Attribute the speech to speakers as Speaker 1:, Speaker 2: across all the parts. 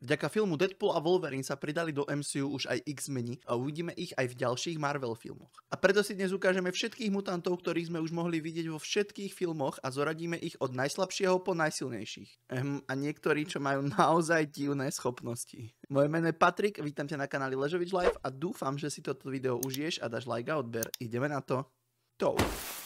Speaker 1: Vďaka filmu Deadpool a Wolverine sa pridali do MCU už aj X-meni a uvidíme ich aj v ďalších Marvel filmoch. A preto si dnes ukážeme všetkých mutantov, ktorých sme už mohli vidieť vo všetkých filmoch a zoradíme ich od najslabšieho po najsilnejších. A niektorí, čo majú naozaj divné schopnosti. Moje meno je Patrik, vítam ťa na kanáli Ležovič Live a dúfam, že si toto video užiješ a dáš like a odber. Ideme na to.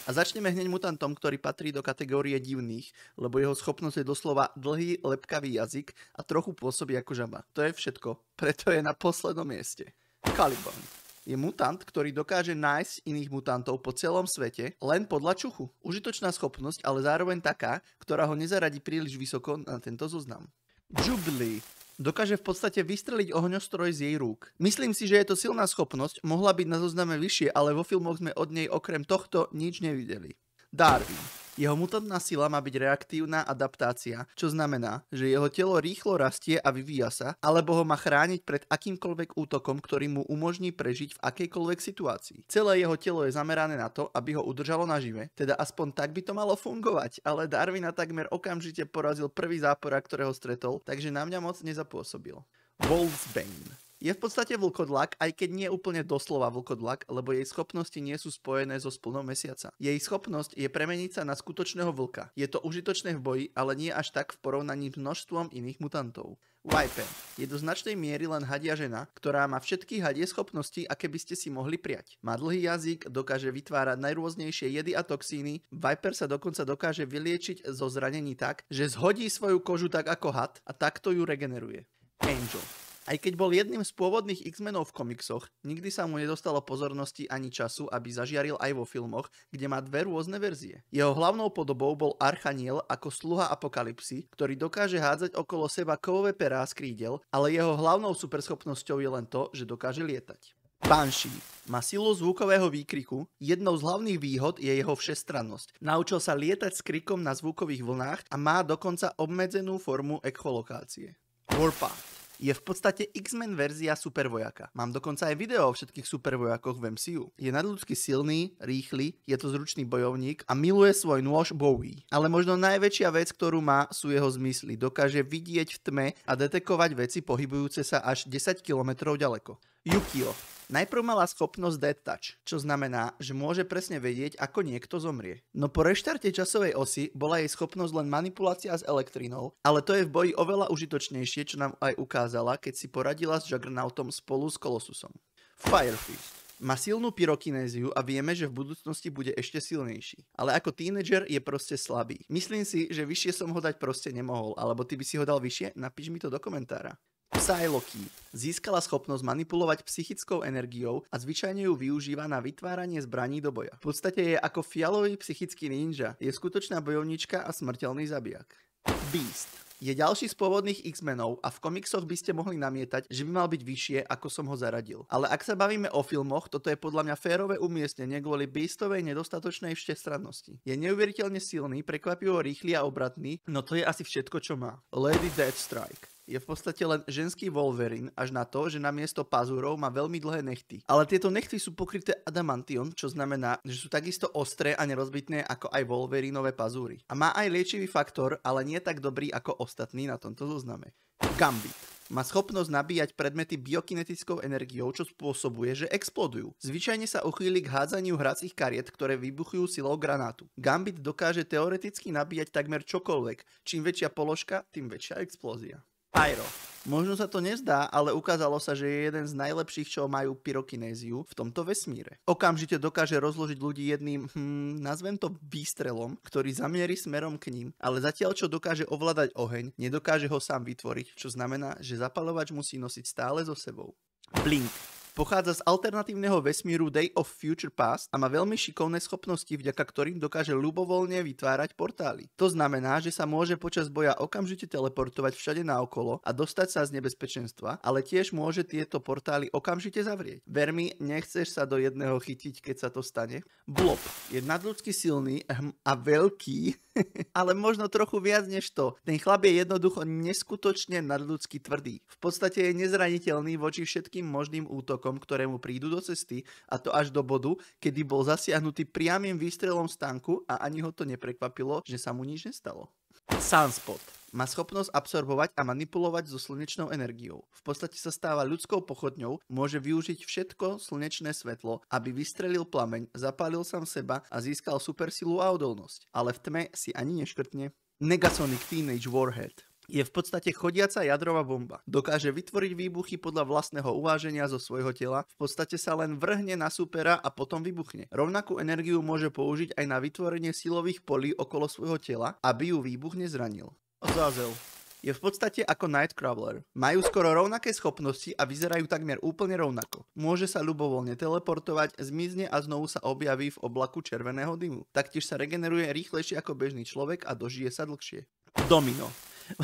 Speaker 1: A začneme hneď mutantom, ktorý patrí do kategórie divných, lebo jeho schopnosť je doslova dlhý, lepkavý jazyk a trochu pôsobí ako žaba. To je všetko, preto je na poslednom mieste. Caliban je mutant, ktorý dokáže nájsť iných mutantov po celom svete len podľa čuchu. Užitočná schopnosť, ale zároveň taká, ktorá ho nezaradí príliš vysoko na tento zoznam. Jubilee dokáže v podstate vystreliť ohňostroj z jej rúk. Myslím si, že je to silná schopnosť, mohla byť na zozname vyššie, ale vo filmoch sme od nej okrem tohto nič nevideli. Darwin. Jeho mutantná sila má byť reaktívna adaptácia, čo znamená, že jeho telo rýchlo rastie a vyvíja sa, alebo ho má chrániť pred akýmkoľvek útokom, ktorý mu umožní prežiť v akejkoľvek situácii. Celé jeho telo je zamerané na to, aby ho udržalo nažive, teda aspoň tak by to malo fungovať, ale Darwina takmer okamžite porazil prvý zápora, ktorého stretol, takže na mňa moc nezapôsobil. Wolfsbane. Je v podstate vlkodlak, aj keď nie úplne doslova vlkodlak, lebo jej schopnosti nie sú spojené so splnou mesiaca. Jej schopnosť je premeniť sa na skutočného vlka. Je to užitočné v boji, ale nie až tak v porovnaní s množstvom iných mutantov. Viper je do značnej miery len hadia žena, ktorá má všetky hadie schopnosti, aké by ste si mohli prijať. Má dlhý jazyk, dokáže vytvárať najrôznejšie jedy a toxíny. Viper sa dokonca dokáže vyliečiť zo zranení tak, že zhodí svoju kožu tak ako had a takto ju regeneruje. Angel. Aj keď bol jedným z pôvodných X-menov v komiksoch, nikdy sa mu nedostalo pozornosti ani času, aby zažiaril aj vo filmoch, kde má dve rôzne verzie. Jeho hlavnou podobou bol Archaniel ako sluha Apokalypsy, ktorý dokáže hádzať okolo seba kovové perá z krídel, ale jeho hlavnou superschopnosťou je len to, že dokáže lietať. Banshee má silu zvukového výkriku, jednou z hlavných výhod je jeho všestrannosť. Naučil sa lietať s krikom na zvukových vlnách a má dokonca obmedzenú formu echolokácie. Warpath je v podstate X-Men verzia supervojaka. Mám dokonca aj video o všetkých supervojakoch v MCU. Je nadľudsky silný, rýchly, je to zručný bojovník a miluje svoj nôž Bowie. Ale možno najväčšia vec, ktorú má, sú jeho zmysly. Dokáže vidieť v tme a detekovať veci pohybujúce sa až 10 km ďaleko. Yukio najprv mala schopnosť Death Touch, čo znamená, že môže presne vedieť, ako niekto zomrie. No po reštarte časovej osy bola jej schopnosť len manipulácia s elektrínou, ale to je v boji oveľa užitočnejšie, čo nám aj ukázala, keď si poradila s Juggernautom spolu s Colossusom. Firefist má silnú pyrokinéziu a vieme, že v budúcnosti bude ešte silnejší. Ale ako tínedžer je proste slabý. Myslím si, že vyššie som ho dať proste nemohol, alebo ty by si ho dal vyššie? Napíš mi to do komentára. Psylocke získala schopnosť manipulovať psychickou energiou a zvyčajne ju využíva na vytváranie zbraní do boja. V podstate je ako fialový psychický ninja, je skutočná bojovnička a smrteľný zabijak. Beast je ďalší z pôvodných X-menov a v komiksoch by ste mohli namietať, že by mal byť vyššie, ako som ho zaradil. Ale ak sa bavíme o filmoch, toto je podľa mňa férové umiestnenie kvôli Beastovej nedostatočnej všestrannosti. Je neuveriteľne silný, prekvapivo rýchly a obratný, no to je asi všetko, čo má. Lady Deathstrike je v podstate len ženský Wolverine, až na to, že namiesto pazúrov má veľmi dlhé nechty. Ale tieto nechty sú pokryté adamantium, čo znamená, že sú takisto ostré a nerozbitné ako aj Wolverinové pazúry. A má aj liečivý faktor, ale nie tak dobrý ako ostatní na tomto zozname. Gambit má schopnosť nabíjať predmety biokinetickou energiou, čo spôsobuje, že explodujú. Zvyčajne sa uchýli k hádzaniu hracích kariet, ktoré vybuchujú silou granátu. Gambit dokáže teoreticky nabíjať takmer čokoľvek. Čím väčšia položka, tým väčšia explózia. Pyro. Možno sa to nezdá, ale ukázalo sa, že je jeden z najlepších, čo majú pyrokinéziu v tomto vesmíre. Okamžite dokáže rozložiť ľudí jedným, nazvem to výstrelom, ktorý zamierí smerom k ním, ale zatiaľ čo dokáže ovládať oheň, nedokáže ho sám vytvoriť, čo znamená, že zapalovač musí nosiť stále so sebou. Blink pochádza z alternatívneho vesmíru Day of Future Past a má veľmi šikovné schopnosti, vďaka ktorým dokáže ľubovoľne vytvárať portály. To znamená, že sa môže počas boja okamžite teleportovať všade naokolo a dostať sa z nebezpečenstva, ale tiež môže tieto portály okamžite zavrieť. Ver mi, nechceš sa do jedného chytiť, keď sa to stane. Blob je nadľudsky silný a veľký, ale možno trochu viac než to. Ten chlap je jednoducho neskutočne nadľudsky tvrdý. V podstate je nezraniteľný voči všetkým možným útokom, ktoré mu prídu do cesty, a to až do bodu, kedy bol zasiahnutý priamym výstrelom z tanku a ani ho to neprekvapilo, že sa mu nič nestalo. Sunspot Má schopnosť absorbovať a manipulovať so slnečnou energiou. V podstate sa stáva ľudskou pochodňou, môže využiť všetko slnečné svetlo, aby vystrelil plameň, zapálil sám seba a získal supersilu a odolnosť. Ale v tme si ani neškrtne. Negasonic Teenage Warhead. Je v podstate chodiaca jadrová bomba. Dokáže vytvoriť výbuchy podľa vlastného uváženia zo svojho tela, v podstate sa len vrhne na supera a potom vybuchne. Rovnakú energiu môže použiť aj na vytvorenie silových polí okolo svojho tela, aby ju výbuch nezranil. Azazel. Je v podstate ako Nightcrawler. Majú skoro rovnaké schopnosti a vyzerajú takmer úplne rovnako. Môže sa ľubovoľne teleportovať, zmizne a znovu sa objaví v oblaku červeného dymu. Taktiež sa regeneruje rýchlejšie ako bežný človek a dožije sa dlhšie. Domino.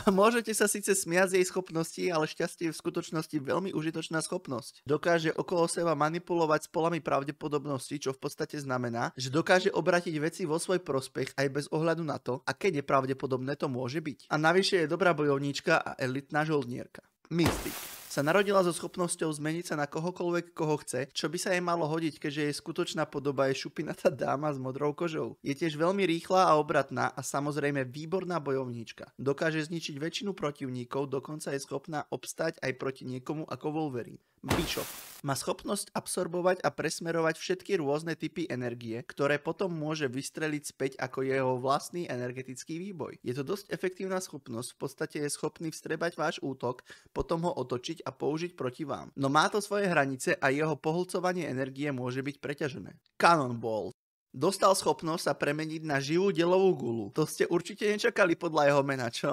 Speaker 1: Môžete sa síce smiať z jej schopnosti, ale šťastie je v skutočnosti veľmi užitočná schopnosť. Dokáže okolo seba manipulovať s polami pravdepodobnosti, čo v podstate znamená, že dokáže obratiť veci vo svoj prospech aj bez ohľadu na to, aké nepravdepodobné to môže byť. A navyše je dobrá bojovníčka a elitná žoldnierka. Mystic sa narodila so schopnosťou zmeniť sa na kohokoľvek, koho chce, čo by sa jej malo hodiť, keďže jej skutočná podoba je šupinatá dáma s modrou kožou. Je tiež veľmi rýchla a obratná a samozrejme výborná bojovníčka. Dokáže zničiť väčšinu protivníkov, dokonca je schopná obstať aj proti niekomu ako Wolverine. Bishop má schopnosť absorbovať a presmerovať všetky rôzne typy energie, ktoré potom môže vystreliť späť ako jeho vlastný energetický výboj. Je to dosť efektívna schopnosť, v podstate je schopný vstrebať váš útok, potom ho otočiť a použiť proti vám. No má to svoje hranice a jeho pohlcovanie energie môže byť preťažené. Cannonball. Dostal schopnosť sa premeniť na živú delovú gulu. To ste určite nečakali podľa jeho mena, čo?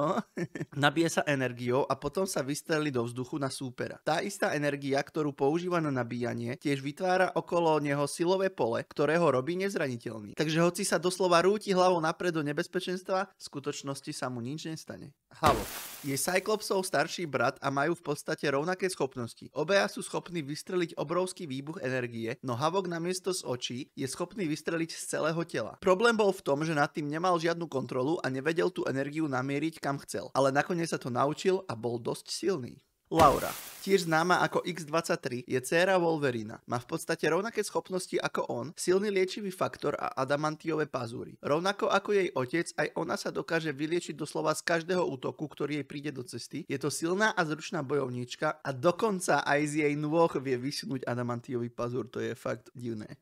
Speaker 1: Nabije sa energiou a potom sa vystrelí do vzduchu na súpera. Tá istá energia, ktorú používa na nabíjanie, tiež vytvára okolo neho silové pole, ktoré ho robí nezraniteľný. Takže hoci sa doslova rúti hlavou napred do nebezpečenstva, v skutočnosti sa mu nič nestane. Havok. Je Cyclopsov starší brat a majú v podstate rovnaké schopnosti. Obaja sú schopní vystreliť obrovský výbuch energie, no Havok namiesto z očí je schopný vystreliť z celého tela. Problém bol v tom, že nad tým nemal žiadnu kontrolu a nevedel tú energiu namieriť kam chcel, ale nakoniec sa to naučil a bol dosť silný. Laura, tiež známa ako X-23, je dcéra Wolverina. Má v podstate rovnaké schopnosti ako on, silný liečivý faktor a adamantiové pazúry. Rovnako ako jej otec, aj ona sa dokáže vyliečiť doslova z každého útoku, ktorý jej príde do cesty. Je to silná a zručná bojovníčka a dokonca aj z jej nôh vie vysunúť adamantiový pazúr, to je fakt divné.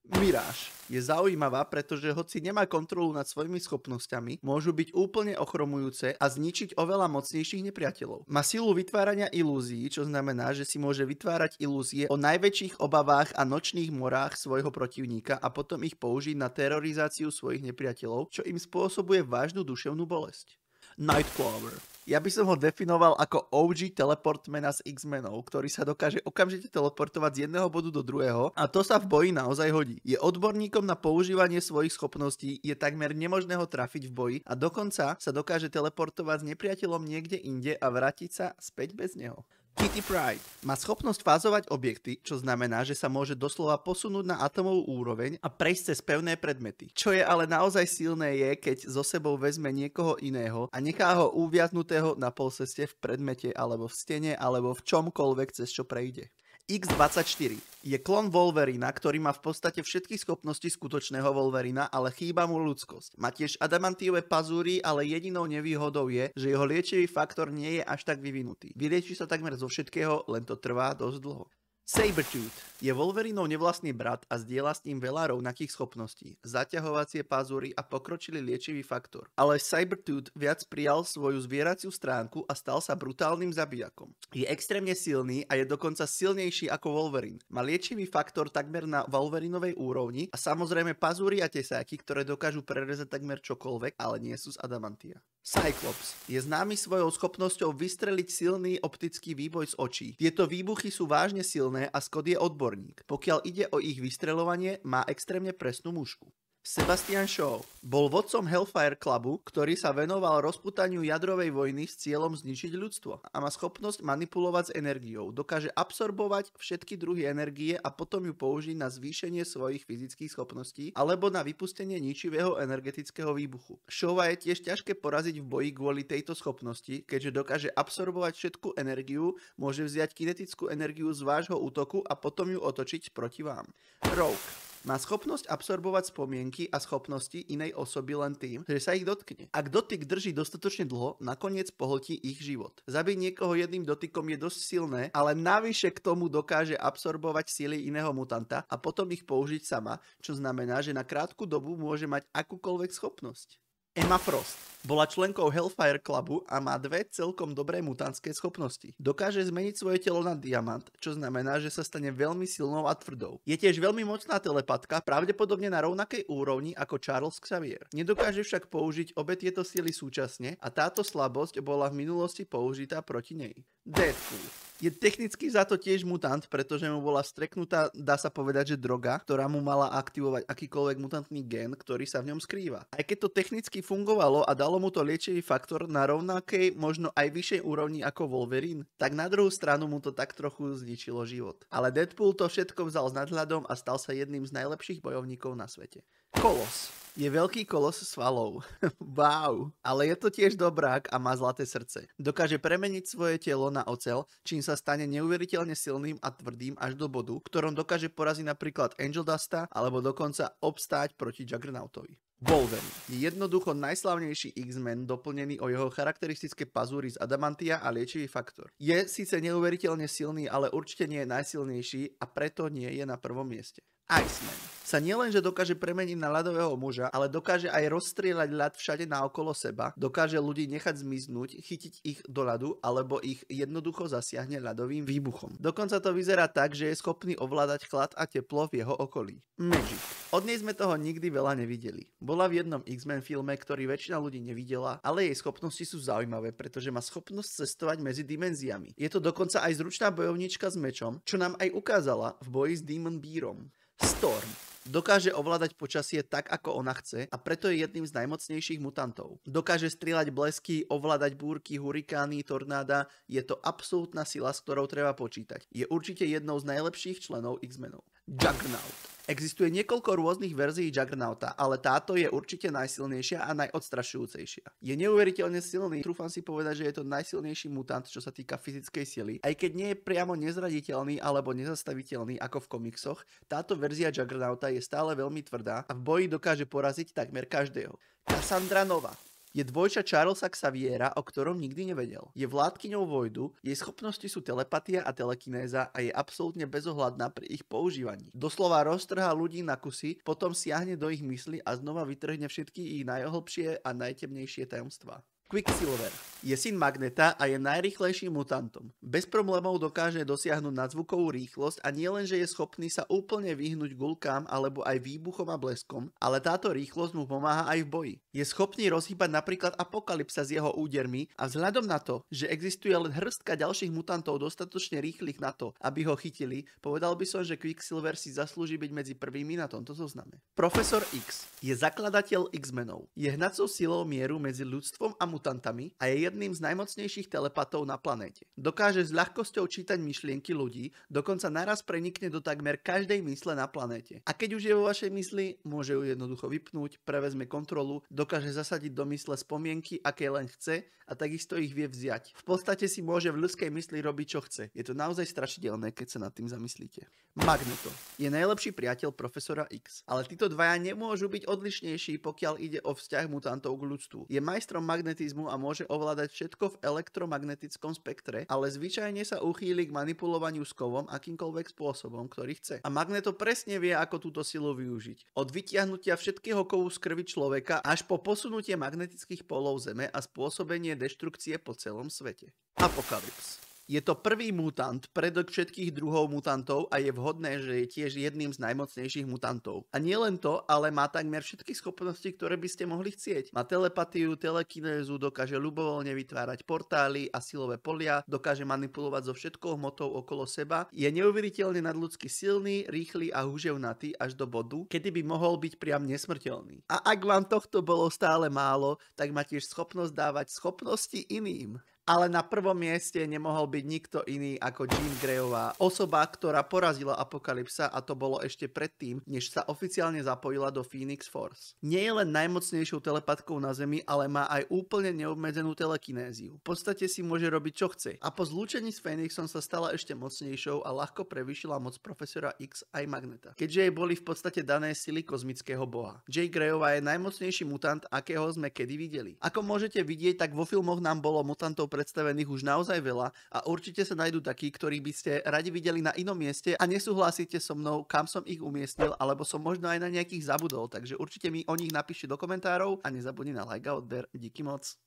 Speaker 1: Mirage je zaujímavá, pretože hoci nemá kontrolu nad svojimi schopnosťami, môžu byť úplne ochromujúce a zničiť oveľa mocnejších nepriateľov. Má silu vytvárania ilúzií, čo znamená, že si môže vytvárať ilúzie o najväčších obavách a nočných morách svojho protivníka a potom ich použiť na terorizáciu svojich nepriateľov, čo im spôsobuje vážnu duševnú bolesť. Nightcrawler. Ja by som ho definoval ako OG teleportmana z X-menov, ktorý sa dokáže okamžite teleportovať z jedného bodu do druhého a to sa v boji naozaj hodí. Je odborníkom na používanie svojich schopností, je takmer nemožné ho trafiť v boji a dokonca sa dokáže teleportovať s nepriateľom niekde inde a vrátiť sa späť bez neho. Kitty Pryde má schopnosť fázovať objekty, čo znamená, že sa môže doslova posunúť na atomovú úroveň a prejsť cez pevné predmety. Čo je ale naozaj silné je, keď so sebou vezme niekoho iného a nechá ho uviaznutého na polceste v predmete alebo v stene alebo v čomkoľvek cez čo prejde. X-24 je klon Wolverina, ktorý má v podstate všetky schopnosti skutočného Wolverina, ale chýba mu ľudskosť. Má tiež adamantiové pazúry, ale jedinou nevýhodou je, že jeho liečivý faktor nie je až tak vyvinutý. Vylieči sa takmer zo všetkého, len to trvá dosť dlho. Sabretooth je Wolverinov nevlastný brat a zdieľa s ním veľa rovnakých schopností, zaťahovacie pazúry a pokročilý liečivý faktor. Ale Sabretooth viac prijal svoju zvieraciu stránku a stal sa brutálnym zabijakom. Je extrémne silný a je dokonca silnejší ako Wolverine. Má liečivý faktor takmer na Wolverinovej úrovni a samozrejme pazúry a tesáky, ktoré dokážu prerezať takmer čokoľvek, ale nie sú z adamantia. Cyclops je známy svojou schopnosťou vystreliť silný optický výboj z očí. Tieto výbuchy sú vážne silné a Scott je odborník. Pokiaľ ide o ich vystreľovanie, má extrémne presnú mušku. Sebastian Shaw bol vodcom Hellfire Clubu, ktorý sa venoval rozputaniu jadrovej vojny s cieľom zničiť ľudstvo a má schopnosť manipulovať s energiou. Dokáže absorbovať všetky druhy energie a potom ju použiť na zvýšenie svojich fyzických schopností alebo na vypustenie ničivého energetického výbuchu. Shawa je tiež ťažké poraziť v boji kvôli tejto schopnosti, keďže dokáže absorbovať všetku energiu, môže vziať kinetickú energiu z vášho útoku a potom ju otočiť proti vám. Rogue Má schopnosť absorbovať spomienky a schopnosti inej osoby len tým, že sa ich dotkne. Ak dotyk drží dostatočne dlho, nakoniec pohltí ich život. Zabiť niekoho jedným dotykom je dosť silné, ale navyše k tomu dokáže absorbovať sily iného mutanta a potom ich použiť sama, čo znamená, že na krátku dobu môže mať akúkoľvek schopnosť. Emma Frost bola členkou Hellfire Clubu a má dve celkom dobré mutantské schopnosti. Dokáže zmeniť svoje telo na diamant, čo znamená, že sa stane veľmi silnou a tvrdou. Je tiež veľmi mocná telepatka, pravdepodobne na rovnakej úrovni ako Charles Xavier. Nedokáže však použiť obe tieto sily súčasne a táto slabosť bola v minulosti použitá proti nej. Deadpool je technicky za to tiež mutant, pretože mu bola vstreknutá, dá sa povedať, že droga, ktorá mu mala aktivovať akýkoľvek mutantný gen, ktorý sa v ňom skrýva. Aj keď to technicky fungovalo a dalo mu to liečivý faktor na rovnakej, možno aj vyššej úrovni ako Wolverine, tak na druhú stranu mu to tak trochu zničilo život. Ale Deadpool to všetko vzal s nadhľadom a stal sa jedným z najlepších bojovníkov na svete. Kolos je veľký kolos svalov. Wow. Ale je to tiež dobrák a má zlaté srdce. Dokáže premeniť svoje telo na oceľ, čím sa stane neuveriteľne silným a tvrdým až do bodu, v ktorom dokáže poraziť napríklad Angel Dusta alebo dokonca obstáť proti Juggernautovi. Wolverine je jednoducho najslavnejší X-Men doplnený o jeho charakteristické pazúry z adamantia a liečivý faktor. Je síce neuveriteľne silný, ale určite nie je najsilnejší a preto nie je na prvom mieste. Iceman sa nielenže dokáže premeniť na ľadového muža, ale dokáže aj rozstrieľať ľad všade naokolo seba, dokáže ľudí nechať zmiznúť, chytiť ich do ľadu alebo ich jednoducho zasiahne ľadovým výbuchom. Dokonca to vyzerá tak, že je schopný ovládať chlad a teplo v jeho okolí. Magic. Od nej sme toho nikdy veľa nevideli. Bola v jednom X-Men filme, ktorý väčšina ľudí nevidela, ale jej schopnosti sú zaujímavé, pretože má schopnosť cestovať medzi dimenziami. Je to dokonca aj zručná bojovníčka s mečom, čo nám aj ukázala v boji s Demon Beerom. Storm dokáže ovládať počasie tak, ako ona chce a preto je jedným z najmocnejších mutantov. Dokáže strieľať blesky, ovládať búrky, hurikány, tornáda, je to absolútna sila, s ktorou treba počítať. Je určite jednou z najlepších členov X-Menov. Juggernaut. Existuje niekoľko rôznych verzií Juggernauta, ale táto je určite najsilnejšia a najodstrašujúcejšia. Je neuveriteľne silný, trúfam si povedať, že je to najsilnejší mutant, čo sa týka fyzickej sily. Aj keď nie je priamo nezraditeľný alebo nezastaviteľný ako v komiksoch, táto verzia Juggernauta je stále veľmi tvrdá a v boji dokáže poraziť takmer každého. Cassandra Nova je dvojča Charlesa Xaviera, o ktorom nikdy nevedel. Je vládkyňou Voidu, jej schopnosti sú telepatia a telekinéza a je absolútne bezohľadná pri ich používaní. Doslova roztrhá ľudí na kusy, potom siahne do ich mysli a znova vytrhne všetky ich najhlbšie a najtemnejšie tajomstvá. Quicksilver je syn Magneta a je najrýchlejším mutantom. Bez problémov dokáže dosiahnuť nadzvukovú rýchlosť a nie len, že je schopný sa úplne vyhnúť guľkám alebo aj výbuchom a bleskom, ale táto rýchlosť mu pomáha aj v boji. Je schopný rozhýbať napríklad Apokalypsa s jeho údermi a vzhľadom na to, že existuje len hrstka ďalších mutantov dostatočne rýchlych na to, aby ho chytili, povedal by som, že Quicksilver si zaslúži byť medzi prvými na tomto zozname. Profesor X je zakladateľ X-menov. Je hnacou silou mieru medzi ľudstvom a mutantami a je jedným z najmocnejších telepatov na planéte. Dokáže s ľahkosťou čítať myšlienky ľudí, dokonca naraz prenikne do takmer každej mysle na planéte. A keď už je vo vašej mysli, môže ju jednoducho vypnúť, prevezme kontrolu, dokáže zasadiť do mysle spomienky, aké len chce a takisto ich vie vziať. V podstate si môže v ľudskej mysli robiť, čo chce. Je to naozaj strašidelné, keď sa nad tým zamyslíte. Magneto je najlepší priateľ profesora X, ale títo dvaja nemôžu byť odlišnejší, pokiaľ ide o vzťah mutantov k ľudstvu. Je majstrom magnetizmu a môže ovládať všetko v elektromagnetickom spektre, ale zvyčajne sa uchýli k manipulovaniu s kovom akýmkoľvek spôsobom, ktorý chce. A Magneto presne vie, ako túto silu využiť. Od vytiahnutia všetkého kovu z krvi človeka až po posunutie magnetických polov Zeme a spôsobenie deštrukcie po celom svete. Apokalyps. Je to prvý mutant predok všetkých druhov mutantov a je vhodné, že je tiež jedným z najmocnejších mutantov. A nie len to, ale má takmer všetky schopnosti, ktoré by ste mohli chcieť. Má telepatiu, telekinézu, dokáže ľubovoľne vytvárať portály a silové polia, dokáže manipulovať so všetkou hmotou okolo seba, je neuveriteľne nadľudsky silný, rýchly a húževnatý až do bodu, kedy by mohol byť priam nesmrteľný. A ak vám tohto bolo stále málo, tak má tiež schopnosť dávať schopnosti iným. Ale na prvom mieste nemohol byť nikto iný ako Jean Greyová, osoba, ktorá porazila Apokalypsa a to bolo ešte predtým, než sa oficiálne zapojila do Phoenix Force. Nie je len najmocnejšou telepatkou na Zemi, ale má aj úplne neobmedzenú telekinéziu. V podstate si môže robiť čo chce. A po zlúčení s Phoenixom sa stala ešte mocnejšou a ľahko prevýšila moc Profesora X aj Magneta. Keďže jej boli v podstate dané sily kozmického boha. Jean Greyová je najmocnejší mutant, akého sme kedy videli. Ako môžete vidieť, tak vo filmoch nám bolo mutantov predstavených už naozaj veľa a určite sa nájdú takí, ktorých by ste radi videli na inom mieste a nesúhlasíte so mnou, kam som ich umiestnil, alebo som možno aj na nejakých zabudol, takže určite mi o nich napíšte do komentárov a nezabudni na like a odber. Díky moc.